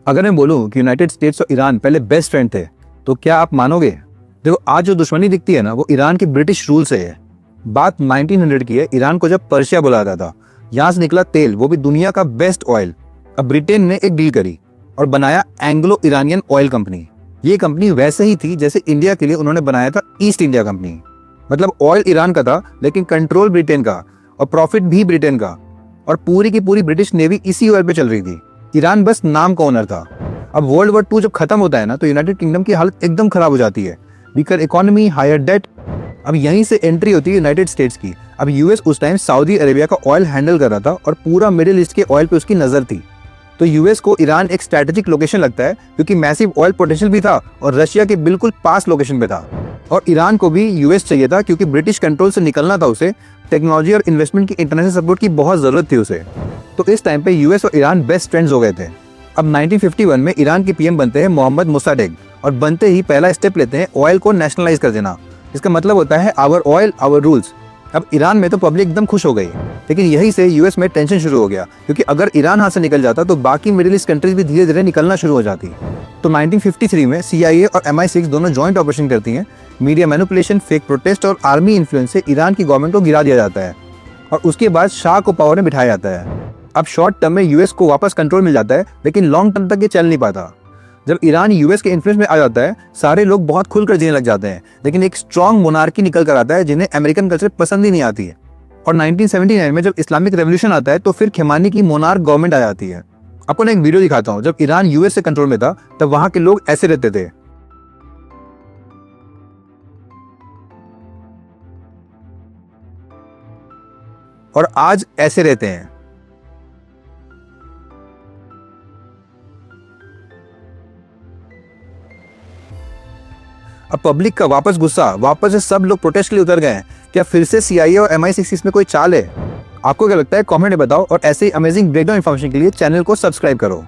अगर मैं बोलूं कि यूनाइटेड स्टेट्स और ईरान पहले बेस्ट फ्रेंड थे, तो क्या आप मानोगे? देखो, आज जो दुश्मनी दिखती है ना, वो ईरान के ब्रिटिश रूल से है। बात 1900 की है। ईरान को जब पर्शिया बुलाया जाता था, यहाँ से निकला तेल, वो भी दुनिया का बेस्ट ऑयल। अब ब्रिटेन ने एक डील करी और बनाया एंग्लो ईरानियन ऑयल कंपनी। ये कंपनी वैसे ही थी जैसे इंडिया के लिए उन्होंने बनाया था ईस्ट इंडिया कंपनी। मतलब ऑयल ईरान का था, लेकिन कंट्रोल ब्रिटेन का, और प्रॉफिट भी ब्रिटेन का। और पूरी की पूरी ब्रिटिश नेवी इसी ऑयल पे चल रही थी। ईरान बस नाम का ओनर था। अब वर्ल्ड वॉर 2 जब खत्म होता है ना, तो यूनाइटेड किंगडम की हालत एकदम खराब हो जाती है। Weaker economy, higher debt. अब यहीं से एंट्री होती है यूनाइटेड स्टेट्स की। अब यूएस उस टाइम सऊदी अरेबिया का ऑयल हैंडल कर रहा था और पूरा मिडिल ईस्ट के ऑयल पे उसकी नजर थी। तो यूएस को ईरान एक स्ट्रेटेजिक लोकेशन लगता है, क्योंकि मैसिव ऑयल पोटेंशियल भी था और रशिया के बिल्कुल पास लोकेशन पे था। और ईरान को भी यूएस चाहिए था, क्योंकि ब्रिटिश कंट्रोल से निकलना था उसे। टेक्नोलॉजी और इन्वेस्टमेंट की इंटरनेशनल सपोर्ट की बहुत जरूरत थी उसे। तो इस टाइम पे यूएस और ईरान बेस्ट फ्रेंड्स हो गए थे। अब 1951 में ईरान के पीएम बनते हैं मोहम्मद मुसाडेक, और बनते ही पहला स्टेप लेते हैं ऑयल को नेशनलाइज कर देना। इसका मतलब होता है आवर ऑयल आवर रूल्स। अब ईरान में तो पब्लिक एकदम खुश हो गई, लेकिन यहीं से यूएस में टेंशन शुरू हो गया, क्योंकि अगर ईरान हाथ से निकल जाता तो बाकी मिडिल ईस्ट कंट्रीज भी धीरे धीरे निकलना शुरू हो जाती। तो 1953 में CIA और MI6 दोनों जॉइंट ऑपरेशन करती हैं। मीडिया मैनिपुलेशन, फेक प्रोटेस्ट और आर्मी इन्फ्लुएंस से ईरान की गवर्नमेंट को गिरा दिया जाता है, और उसके बाद शाह को पावर में बिठाया जाता है। अब शॉर्ट टर्म में यूएस को वापस कंट्रोल मिल जाता है, लेकिन लॉन्ग टर्म तक ये चल नहीं पाता। जब ईरान यूएस के इन्फ्लुएंस में आ जाता है, सारे लोग बहुत खुलकर जीने लग जाते हैं, लेकिन एक स्ट्रॉन्ग मोनार्की निकल कर आता है जिन्हें अमेरिकन कल्चर पसंद ही नहीं आती है। और 1979 में जब इस्लामिक रेवोल्यूशन आता है, तो फिर खेमानी की मोनार्क गवर्नमेंट आ जाती है। आपको एक वीडियो दिखाता हूँ। जब ईरान यूएस से कंट्रोल में था, तब वहां के लोग ऐसे रहते थे। और आज ऐसे रहते हैं। अब पब्लिक का वापस गुस्सा, वापस से सब लोग प्रोटेस्ट के लिए उतर गए हैं। क्या फिर से CIA और MI6 इसमें कोई चाल है? आपको क्या लगता है? कमेंट में बताओ, और ऐसे ही अमेजिंग ब्रेकडाउन इन्फॉर्मेशन के लिए चैनल को सब्सक्राइब करो।